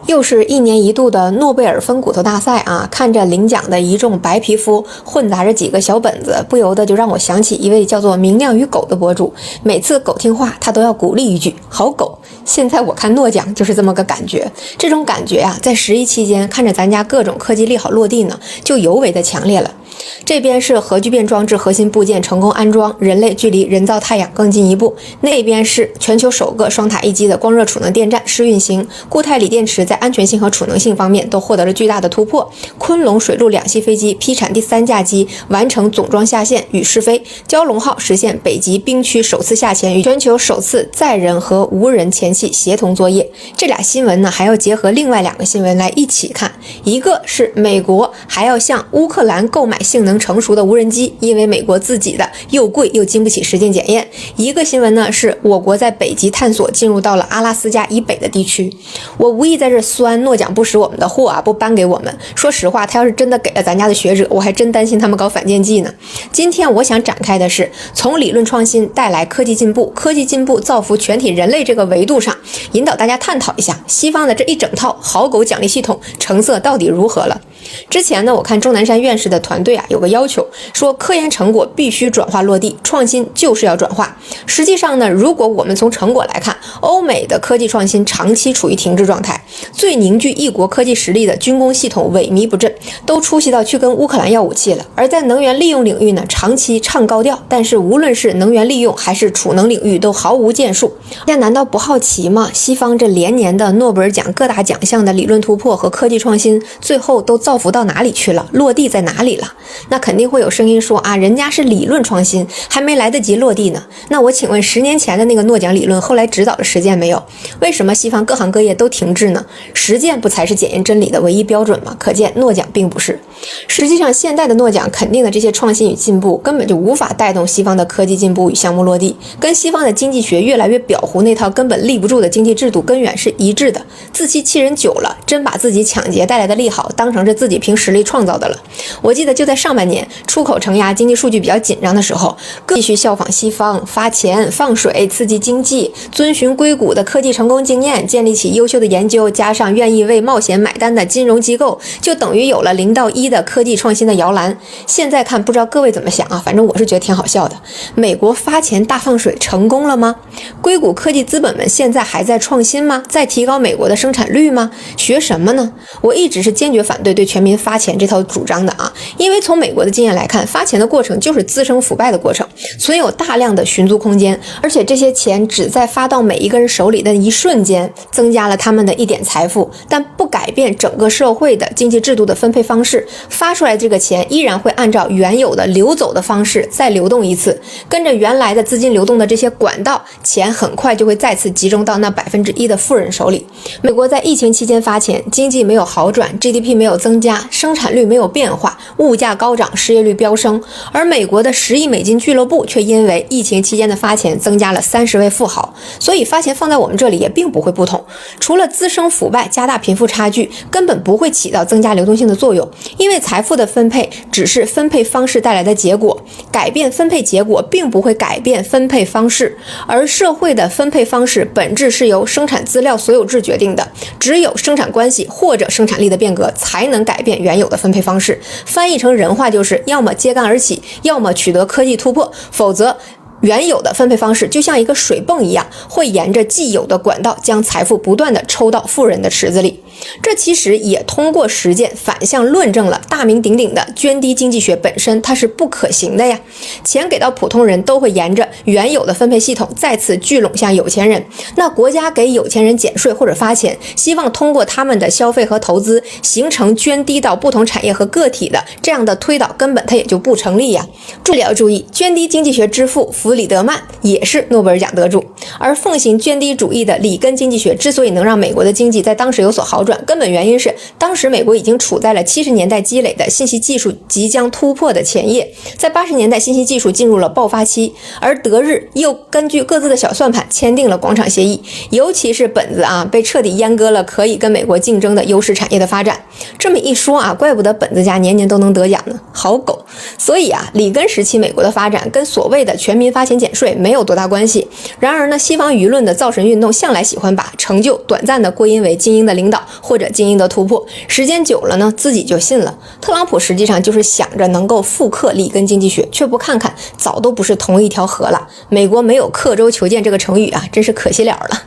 又是一年一度的诺贝尔分骨头大赛啊！看着领奖的一众白皮肤混杂着几个小本子，不由得就让我想起一位叫做明亮与狗的博主。每次狗听话，他都要鼓励一句“好狗”。现在我看诺奖就是这么个感觉，这种感觉啊，在11期间看着咱家各种科技利好落地呢，就尤为的强烈了。这边是核聚变装置核心部件成功安装，人类距离人造太阳更进一步；那边是全球首个双塔一机的光热储能电站试运行，固态锂电池在安全性和储能性方面都获得了巨大的突破。昆仑水陆两栖飞机批产第3架机完成总装下线与试飞，蛟龙号实现北极冰区首次下潜与全球首次载人和无人前期协同作业。这俩新闻呢，还要结合另外2个新闻来一起看。一个是美国还要向乌克兰购买性能成熟的无人机，因为美国自己的又贵又经不起实践检验。一个新闻呢，是我国在北极探索进入到了阿拉斯加以北的地区。我无意在这酸诺奖不识我们的货啊，不颁给我们。说实话，他要是真的给了咱家的学者，我还真担心他们搞反间计呢。今天我想展开的是从理论创新带来科技进步，科技进步造福全体人类这个维度上，引导大家探讨一下西方的这一整套好狗奖励系统成色到底如何了。之前呢，我看钟南山院士的团队啊有个要求，说科研成果必须转化落地，创新就是要转化。实际上呢，如果我们从成果来看，欧美的科技创新长期处于停滞状态，最凝聚一国科技实力的军工系统萎靡不振，都出息到去跟乌克兰要武器了。而在能源利用领域呢，长期唱高调，但是无论是能源利用还是储能领域都毫无建树。大家难道不好奇吗？西方这连年的诺贝尔奖各大奖项的理论突破和科技创新，最后都造福到哪里去了？落地在哪里了？那肯定会有声音说啊，人家是理论创新，还没来得及落地呢。那我请问10年前的那个诺奖理论后来指导了实践没有？为什么西方各行各业都停滞呢？实践不才是检验真理的唯一标准吗？可见诺奖并不是。实际上现代的诺奖肯定的这些创新与进步根本就无法带动西方的科技进步与项目落地，跟西方的经济学越来越裱糊那套根本立不住的经济制度根源是一致的。自欺欺人久了，真把自己抢劫带来的利好当成是自己凭实力创造的了。我记得就在上半年出口承压经济数据比较紧张的时候，继续效仿西方发钱放水刺激经济，遵循硅谷的科技成功经验，建立起优秀的研究，加上愿意为冒险买单的金融机构，就等于有了0到1的科技创新的摇篮。现在看不知道各位怎么想啊，反正我是觉得挺好笑的。美国发钱大放水成功了吗？硅谷科技资本们现在还在创新吗？在提高美国的生产率吗？学什么呢？我一直是坚决反对对全民发钱这套主张的啊，因为从美国的经验来看，发钱的过程就是滋生腐败的过程，存有大量的寻租空间，而且这些钱只在发到每一个人手里的一瞬间增加了他们的一点财富，但不改变整个社会的经济制度的分配方式，发出来这个钱依然会按照原有的流走的方式再流动一次，跟着原来的资金流动的这些管道，钱很快就会再次集中到那1%的富人手里。美国在疫情期间发钱，经济没有好转， GDP 没有增加，生产率没有变化，物价高涨，失业率飙升，而美国的10亿美金俱乐部却因为疫情期间的发钱增加了30位富豪。所以发钱放在我们这里也并不会不同，除了滋生腐败加大贫富差距，根本不会起到增加流动性的作用，因为财富的分配只是分配方式带来的结果，改变分配结果并不会改变分配方式，而社会的分配方式本质是由生产资料所有制决定的，只有生产关系或者生产力的变革才能改变原有的分配方式。翻译成人话就是要么揭竿而起，要么取得科技突破，否则原有的分配方式就像一个水泵一样，会沿着既有的管道将财富不断地抽到富人的池子里。这其实也通过实践反向论证了大名鼎鼎的涓滴经济学本身它是不可行的呀。钱给到普通人都会沿着原有的分配系统再次聚拢向有钱人，那国家给有钱人减税或者发钱，希望通过他们的消费和投资形成涓滴到不同产业和个体的这样的推导，根本它也就不成立呀。这里要注意，涓滴经济学之父弗里德曼也是诺贝尔奖得主，而奉行涓滴主义的里根经济学之所以能让美国的经济在当时有所好转，根本原因是当时美国已经处在了70年代积累的信息技术即将突破的前夜，在80年代信息技术进入了爆发期，而德日又根据各自的小算盘签订了广场协议，尤其是本子被彻底阉割了可以跟美国竞争的优势产业的发展。这么一说怪不得本子家年年都能得奖呢，好狗。所以里根时期美国的发展跟所谓的全民发发钱减税没有多大关系。然而呢，西方舆论的造神运动向来喜欢把成就短暂的归因为精英的领导或者精英的突破，时间久了呢，自己就信了。特朗普实际上就是想着能够复刻里根经济学，却不看看早都不是同一条河了。美国没有刻舟求剑这个成语啊，真是可惜了了。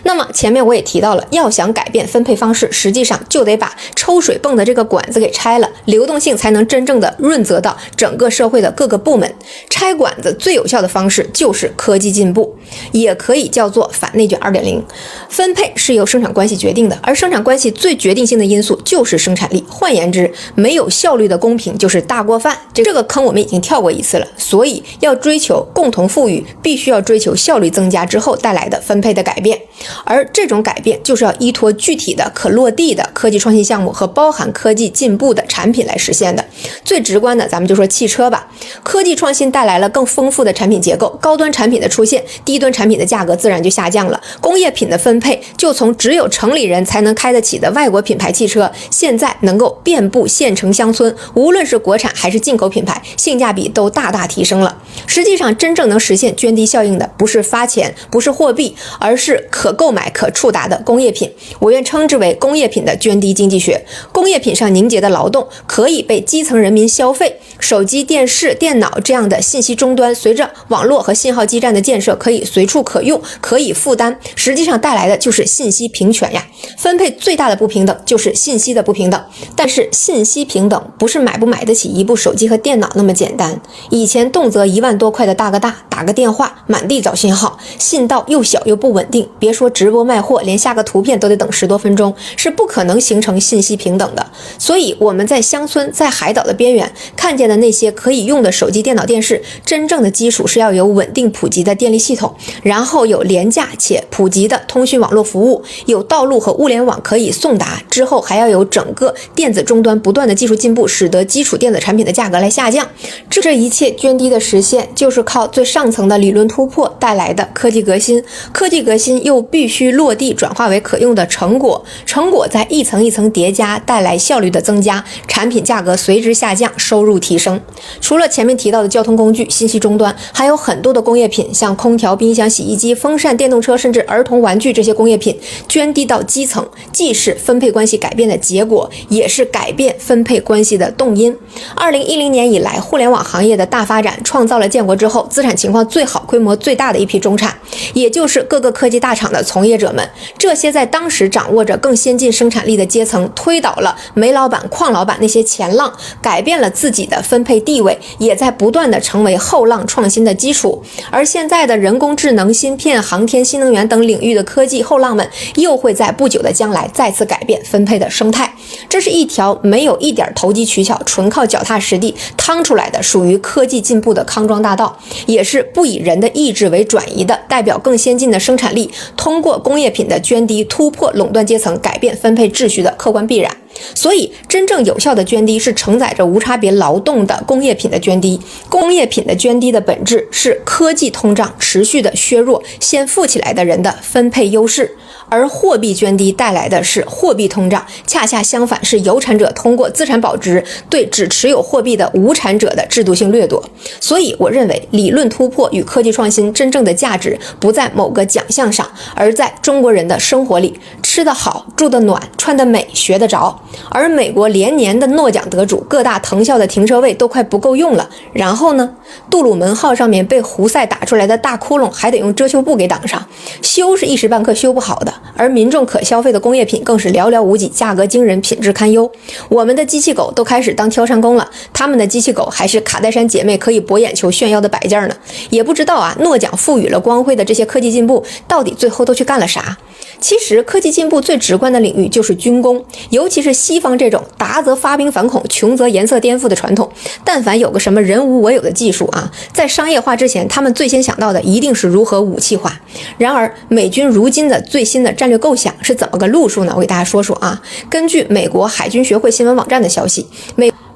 那么前面我也提到了，要想改变分配方式，实际上就得把抽水泵的这个管子给拆了，流动性才能真正的润泽到整个社会的各个部门。拆管子最有效的方式就是科技进步，也可以叫做反内卷 2.0。 分配是由生产关系决定的，而生产关系最决定性的因素就是生产力。换言之，没有效率的公平就是大锅饭。这个坑我们已经跳过一次了，所以要追求共同富裕，必须要追求效率增加之后带来的分配的改变。而这种改变就是要依托具体的可落地的科技创新项目和包含科技进步的产品来实现的。最直观的咱们就说汽车吧，科技创新带来了更丰富的产品结构，高端产品的出现，低端产品的价格自然就下降了，工业品的分配就从只有城里人才能开得起的外国品牌汽车，现在能够遍布县城乡村，无论是国产还是进口品牌，性价比都大大提升了。实际上真正能实现涓滴效应的不是发钱，不是货币，而是可购买可触达的工业品。我愿称之为工业品的涓滴经济学。工业品上凝结的劳动可以被基层人民消费，手机、电视、电脑这样的信息终端随着网络和信号基站的建设可以随处可用，可以负担，实际上带来的就是信息平权呀。分配最大的不平等就是信息的不平等，但是信息平等不是买不买得起一部手机和电脑那么简单。以前动辄1万多块的大哥大，打个电话满地找信号，信道又小又不稳定，别说直播卖货，连下个图片都得等10多分钟，是不可能形成信息平等的。所以我们在乡村在海岛的边缘看见的那些可以用的手机、电脑、电视，真正的基础是要有稳定普及的电力系统，然后有廉价且普及的通讯网络服务，有道路和物联网可以送达，之后还要有整个电子终端不断的技术进步，使得基础电子产品的价格来下降。这一切涓滴的实现就是靠最上层的理论突破带来的科技革新，科技革新又必须落地转化为可用的成果，成果在一层一层叠加，带来效率的增加，产品价格随之下降，收入提升。除了前面提到的交通工具、信息终端，还有很多的工业品，像空调、冰箱、洗衣机、风扇、电动车，甚至儿童玩具，这些工业品涓滴到基层，既是分配关系改变的结果，也是改变分配关系的动因。2010年以来，互联网行业的大发展创造了建国之后资产情况最好、规模最大的一批中产，也就是各个科技大厂的从业者们。这些在当时掌握着更先进生产力的阶层，推倒了煤老板、矿老板那些前浪，改变了自己的分配地位，也在不断的成为后浪创新的基础。而现在的人工智能、芯片、航天、新能源等领域的科技后浪们，又会在不久的将来再次改变分配的生态。这是一条没有一点投机取巧，纯靠脚踏实地趟出来的属于科技进步的康庄大道，也是不以人的意志为转移的，代表更先进的生产力通过工业品的涓滴突破垄断阶层，改变分配秩序的客观必然。所以真正有效的涓滴是承载着无差别劳动的工业品的涓滴，工业品的涓滴的本质是科技通胀持续的削弱先富起来的人的分配优势，而货币涓滴带来的是货币通胀，恰恰相反，是有产者通过资产保值对只持有货币的无产者的制度性掠夺。所以我认为理论突破与科技创新真正的价值不在某个奖项上，而在中国人的生活里，吃得好、住得暖、穿得美、学得着。而美国连年的诺奖得主，各大藤校的停车位都快不够用了，然后呢，杜鲁门号上面被胡塞打出来的大窟窿还得用遮羞布给挡上，修是一时半刻修不好的，而民众可消费的工业品更是寥寥无几，价格惊人，品质堪忧。我们的机器狗都开始当挑山工了，他们的机器狗还是卡戴珊姐妹可以博眼球炫耀的摆件呢。也不知道啊，诺奖赋予了光辉的这些科技进步，到底最后都去干了啥？其实科技进步最直观的领域就是军工，尤其是西方这种达则发兵反恐，穷则颜色颠覆的传统，但凡有个什么人无我有的技术啊，在商业化之前，他们最先想到的一定是如何武器化。然而美军如今的最新的战略构想是怎么个路数呢？我给大家说说啊。根据美国海军学会新闻网站的消息，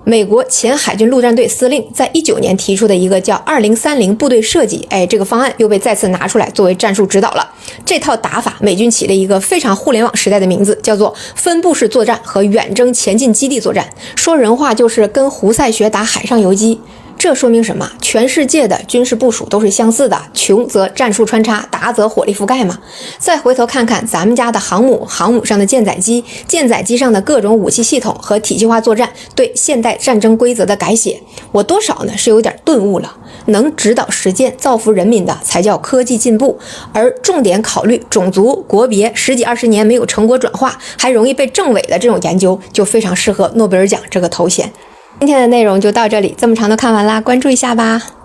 美国前海军陆战队司令在19年提出的一个叫2030部队设计，这个方案又被再次拿出来作为战术指导了。这套打法，美军起了一个非常互联网时代的名字，叫做分布式作战和远征前进基地作战。说人话就是跟胡塞学打海上游击。这说明什么？全世界的军事部署都是相似的，穷则战术穿插，达则火力覆盖嘛。再回头看看咱们家的航母，航母上的舰载机，舰载机上的各种武器系统和体系化作战，对现代战争规则的改写，我多少呢是有点顿悟了。能指导实践、造福人民的才叫科技进步，而重点考虑种族、国别，十几20年没有成果转化，还容易被政委的这种研究，就非常适合诺贝尔奖这个头衔。今天的内容就到这里，这么长都看完啦，关注一下吧。